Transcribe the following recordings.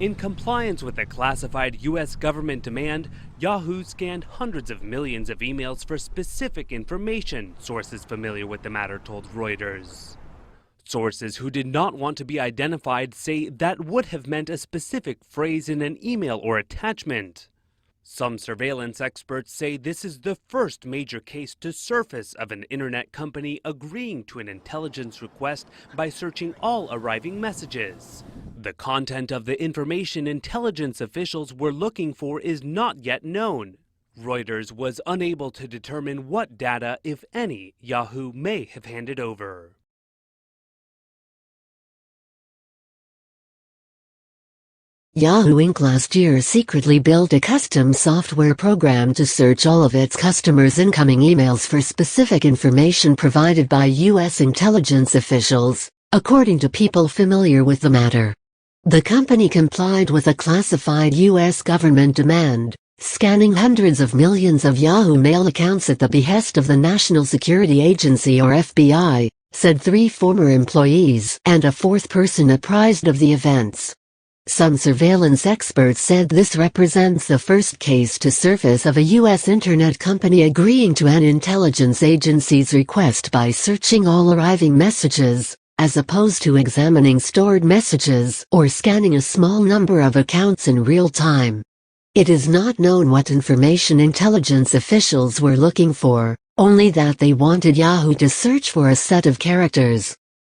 In compliance with a classified U.S. government demand, Yahoo scanned hundreds of millions of emails for specific information, sources familiar with the matter told Reuters. Sources who did not want to be identified say that would have meant a specific phrase in an email or attachment. Some surveillance experts say this is the first major case to surface of an internet company agreeing to an intelligence request by searching all arriving messages. The content of the information intelligence officials were looking for is not yet known. Reuters was unable to determine what data, if any, Yahoo may have handed over. Yahoo Inc. last year secretly built a custom software program to search all of its customers' incoming emails for specific information provided by U.S. intelligence officials, according to people familiar with the matter. The company complied with a classified U.S. government demand, scanning hundreds of millions of Yahoo Mail accounts at the behest of the National Security Agency or FBI, said 3 former employees and a 4th person apprised of the events. Some surveillance experts said this represents the first case to surface of a U.S. internet company agreeing to an intelligence agency's request by searching all arriving messages, as opposed to examining stored messages or scanning a small number of accounts in real time. It is not known what information intelligence officials were looking for, only that they wanted Yahoo to search for a set of characters.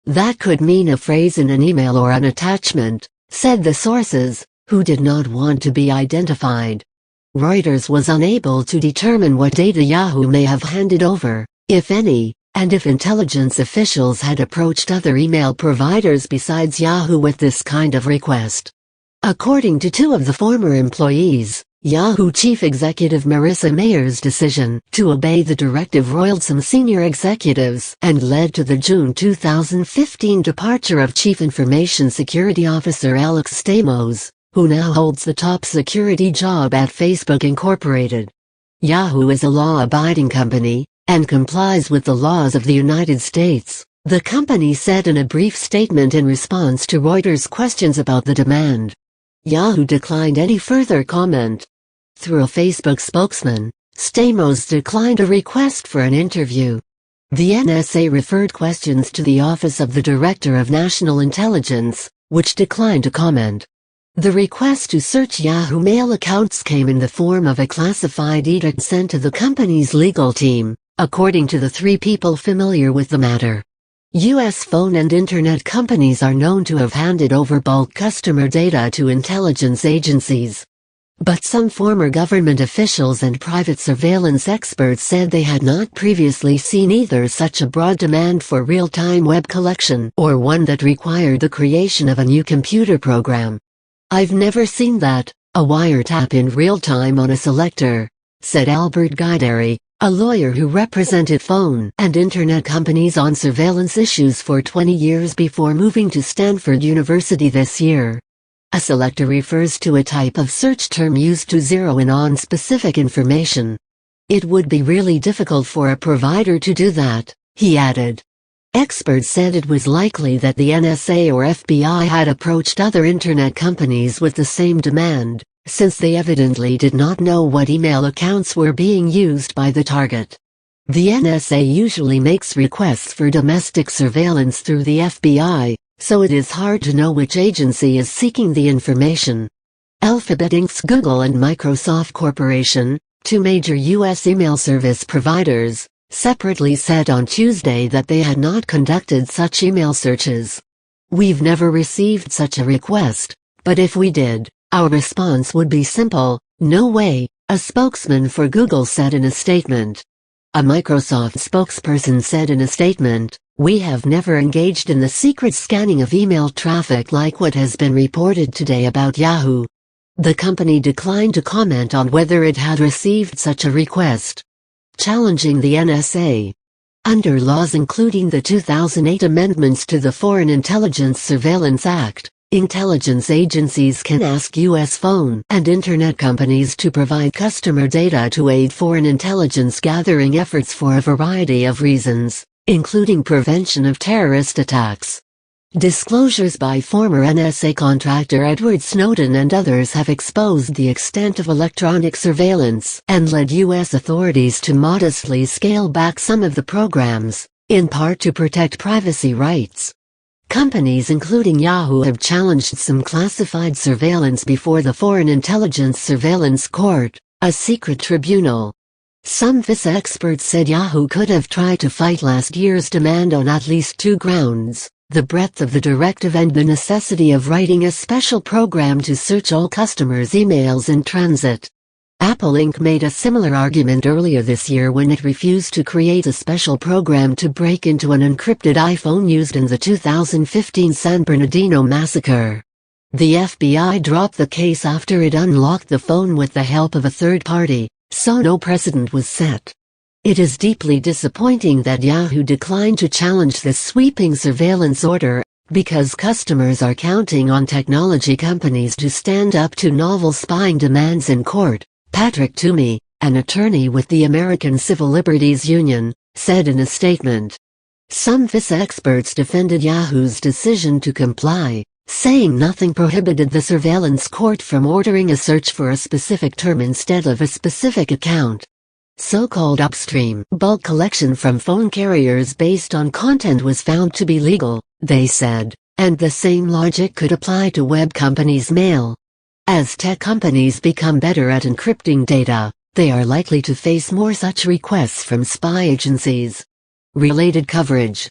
That could mean a phrase in an email or an attachment, said the sources, who did not want to be identified. Reuters was unable to determine what data Yahoo may have handed over, if any, and if intelligence officials had approached other email providers besides Yahoo with this kind of request. According to 2 of the former employees, Yahoo chief executive Marissa Mayer's decision to obey the directive roiled some senior executives and led to the June 2015 departure of Chief Information Security Officer Alex Stamos, who now holds the top security job at Facebook Incorporated. Yahoo is a law-abiding company and complies with the laws of the United States, the company said in a brief statement in response to Reuters' questions about the demand. Yahoo declined any further comment. Through a Facebook spokesman, Stamos declined a request for an interview. The NSA referred questions to the Office of the Director of National Intelligence, which declined to comment. The request to search Yahoo Mail accounts came in the form of a classified edict sent to the company's legal team, according to the 3 people familiar with the matter. U.S. phone and internet companies are known to have handed over bulk customer data to intelligence agencies. But some former government officials and private surveillance experts said they had not previously seen either such a broad demand for real-time web collection or one that required the creation of a new computer program. "I've never seen that, a wiretap in real time on a selector," said Albert Guideri, a lawyer who represented phone and internet companies on surveillance issues for 20 years before moving to Stanford University this year. A selector refers to a type of search term used to zero in on specific information. "It would be really difficult for a provider to do that," he added. Experts said it was likely that the NSA or FBI had approached other internet companies with the same demand, since they evidently did not know what email accounts were being used by the target. The NSA usually makes requests for domestic surveillance through the FBI, so it is hard to know which agency is seeking the information. Alphabet Inc.'s Google and Microsoft Corporation, 2 major U.S. email service providers, separately said on Tuesday that they had not conducted such email searches. "We've never received such a request, but if we did, our response would be simple, no way," a spokesman for Google said in a statement. A Microsoft spokesperson said in a statement, "We have never engaged in the secret scanning of email traffic like what has been reported today about Yahoo." The company declined to comment on whether it had received such a request. Challenging the NSA. Under laws including the 2008 amendments to the Foreign Intelligence Surveillance Act, intelligence agencies can ask U.S. phone and internet companies to provide customer data to aid foreign intelligence gathering efforts for a variety of reasons, including prevention of terrorist attacks. Disclosures by former NSA contractor Edward Snowden and others have exposed the extent of electronic surveillance and led U.S. authorities to modestly scale back some of the programs, in part to protect privacy rights. Companies including Yahoo have challenged some classified surveillance before the Foreign Intelligence Surveillance Court, a secret tribunal. Some visa experts said Yahoo could have tried to fight last year's demand on at least two grounds: the breadth of the directive and the necessity of writing a special program to search all customers' emails in transit. Apple Inc. made a similar argument earlier this year when it refused to create a special program to break into an encrypted iPhone used in the 2015 San Bernardino massacre. The FBI dropped the case after it unlocked the phone with the help of a third party, so no precedent was set. It is deeply disappointing that Yahoo declined to challenge this sweeping surveillance order, because customers are counting on technology companies to stand up to novel spying demands in court, Patrick Toomey, an attorney with the American Civil Liberties Union, said in a statement. Some visa experts defended Yahoo's decision to comply, saying nothing prohibited the surveillance court from ordering a search for a specific term instead of a specific account. So-called upstream bulk collection from phone carriers based on content was found to be legal, they said, and the same logic could apply to web companies' mail. As tech companies become better at encrypting data, they are likely to face more such requests from spy agencies. Related coverage.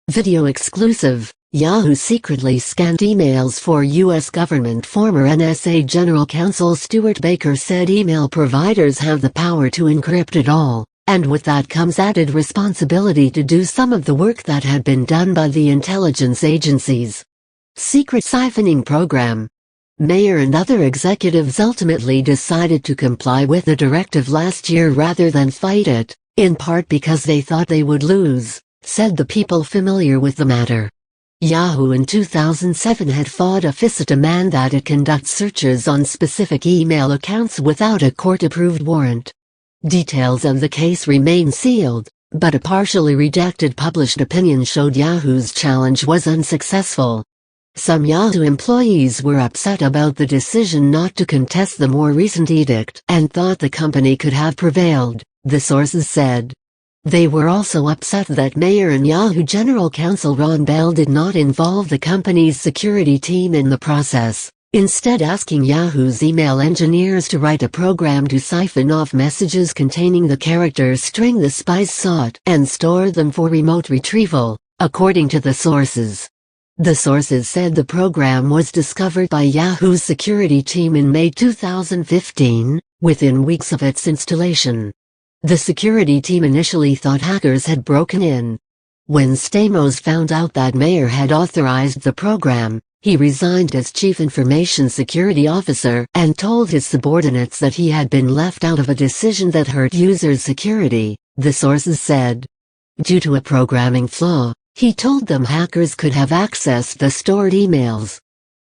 Video exclusive. Yahoo secretly scanned emails for U.S. government. Former NSA General Counsel Stuart Baker said email providers have the power to encrypt it all, and with that comes added responsibility to do some of the work that had been done by the intelligence agencies. Secret siphoning program. Mayer and other executives ultimately decided to comply with the directive last year rather than fight it, in part because they thought they would lose, said the people familiar with the matter. Yahoo in 2007 had fought a FISA demand that it conduct searches on specific email accounts without a court-approved warrant. Details of the case remain sealed, but a partially redacted published opinion showed Yahoo's challenge was unsuccessful. Some Yahoo employees were upset about the decision not to contest the more recent edict and thought the company could have prevailed, the sources said. They were also upset that Mayer and Yahoo General Counsel Ron Bell did not involve the company's security team in the process, instead asking Yahoo's email engineers to write a program to siphon off messages containing the character string the spies sought and store them for remote retrieval, according to the sources. The sources said the program was discovered by Yahoo's security team in May 2015, within weeks of its installation. The security team initially thought hackers had broken in. When Stamos found out that Mayer had authorized the program, he resigned as Chief Information Security Officer and told his subordinates that he had been left out of a decision that hurt users' security, the sources said. Due to a programming flaw, he told them hackers could have accessed the stored emails.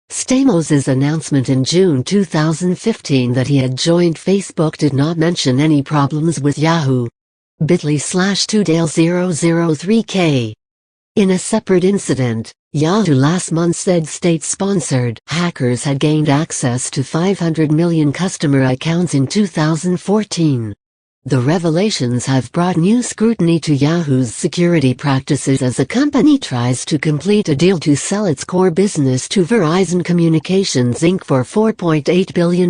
Stamos's announcement in June 2015 that he had joined Facebook did not mention any problems with Yahoo. bit.ly/2dale003k. In a separate incident, Yahoo last month said state-sponsored hackers had gained access to 500 million customer accounts in 2014. The revelations have brought new scrutiny to Yahoo's security practices as the company tries to complete a deal to sell its core business to Verizon Communications Inc. for $4.8 billion.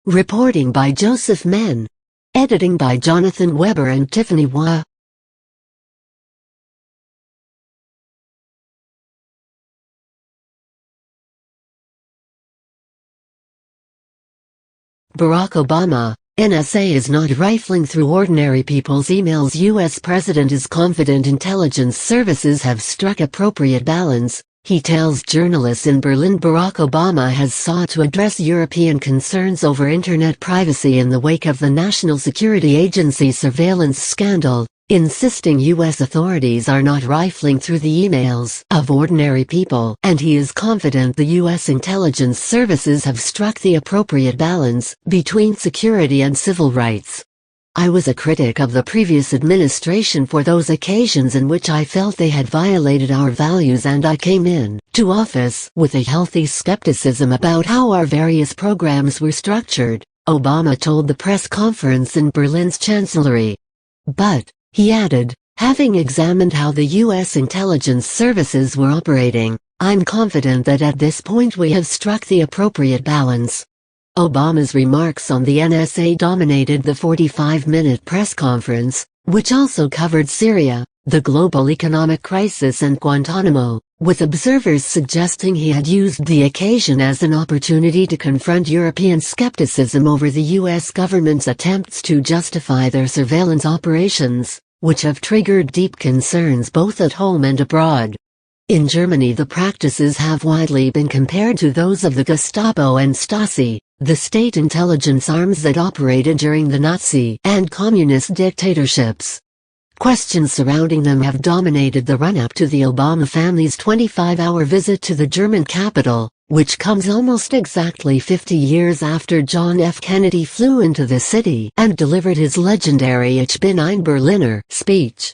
Reporting by Joseph Menn. Editing by Jonathan Weber and Tiffany Wah. Barack Obama. NSA is not rifling through ordinary people's emails. U.S. President is confident intelligence services have struck appropriate balance, he tells journalists in Berlin. Barack Obama has sought to address European concerns over internet privacy in the wake of the National Security Agency surveillance scandal, insisting U.S. authorities are not rifling through the emails of ordinary people, and he is confident the U.S. intelligence services have struck the appropriate balance between security and civil rights. I was a critic of the previous administration for those occasions in which I felt they had violated our values, and I came in to office with a healthy skepticism about how our various programs were structured, Obama told the press conference in Berlin's chancellery. But, he added, having examined how the U.S. intelligence services were operating, I'm confident that at this point we have struck the appropriate balance. Obama's remarks on the NSA dominated the 45-minute press conference, which also covered Syria, the global economic crisis, and Guantanamo, with observers suggesting he had used the occasion as an opportunity to confront European skepticism over the U.S. government's attempts to justify their surveillance operations, which have triggered deep concerns both at home and abroad. In Germany, the practices have widely been compared to those of the Gestapo and Stasi, the state intelligence arms that operated during the Nazi and communist dictatorships. Questions surrounding them have dominated the run-up to the Obama family's 25-hour visit to the German capital, which comes almost exactly 50 years after John F. Kennedy flew into the city and delivered his legendary Ich bin ein Berliner speech.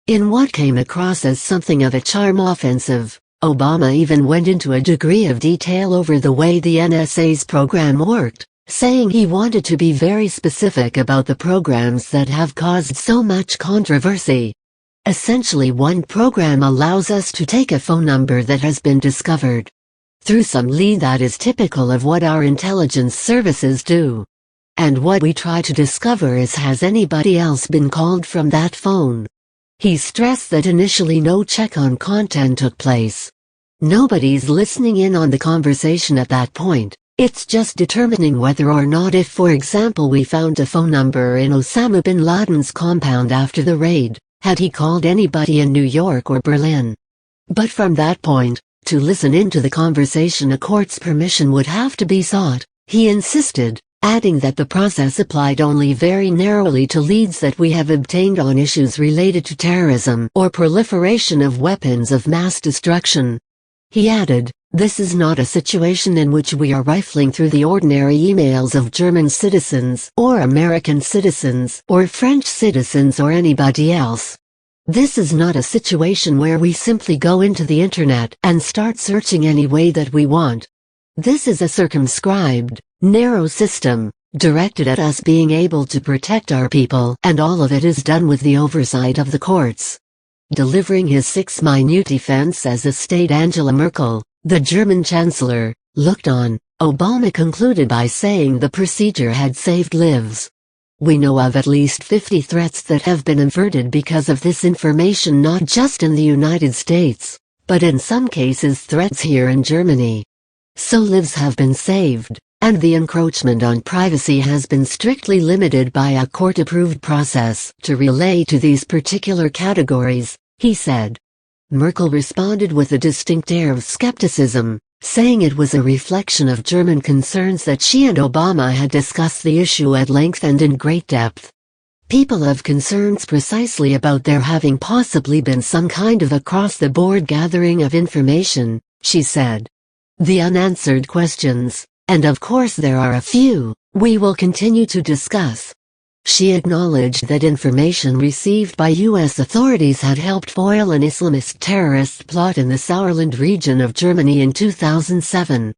In what came across as something of a charm offensive, Obama even went into a degree of detail over the way the NSA's program worked, saying he wanted to be very specific about the programs that have caused so much controversy. Essentially, one program allows us to take a phone number that has been discovered through some lead that is typical of what our intelligence services do. And what we try to discover is, has anybody else been called from that phone? He stressed that initially no check on content took place. Nobody's listening in on the conversation at that point. It's just determining whether or not, if for example we found a phone number in Osama bin Laden's compound after the raid, had he called anybody in New York or Berlin. But from that point, to listen into the conversation, a court's permission would have to be sought, he insisted, adding that the process applied only very narrowly to leads that we have obtained on issues related to terrorism or proliferation of weapons of mass destruction. He added, this is not a situation in which we are rifling through the ordinary emails of German citizens or American citizens or French citizens or anybody else. This is not a situation where we simply go into the internet and start searching any way that we want. This is a circumscribed, narrow system, directed at us being able to protect our people, and all of it is done with the oversight of the courts. Delivering his 6-minute defense as a state, Angela Merkel, the German chancellor, looked on. Obama concluded by saying the procedure had saved lives. We know of at least 50 threats that have been averted because of this information, not just in the United States, but in some cases threats here in Germany. So lives have been saved, and the encroachment on privacy has been strictly limited by a court-approved process to relate to these particular categories, he said. Merkel responded with a distinct air of skepticism, saying it was a reflection of German concerns that she and Obama had discussed the issue at length and in great depth. People have concerns precisely about there having possibly been some kind of across-the-board gathering of information, she said. The unanswered questions, and of course there are a few, we will continue to discuss. She acknowledged that information received by U.S. authorities had helped foil an Islamist terrorist plot in the Sauerland region of Germany in 2007,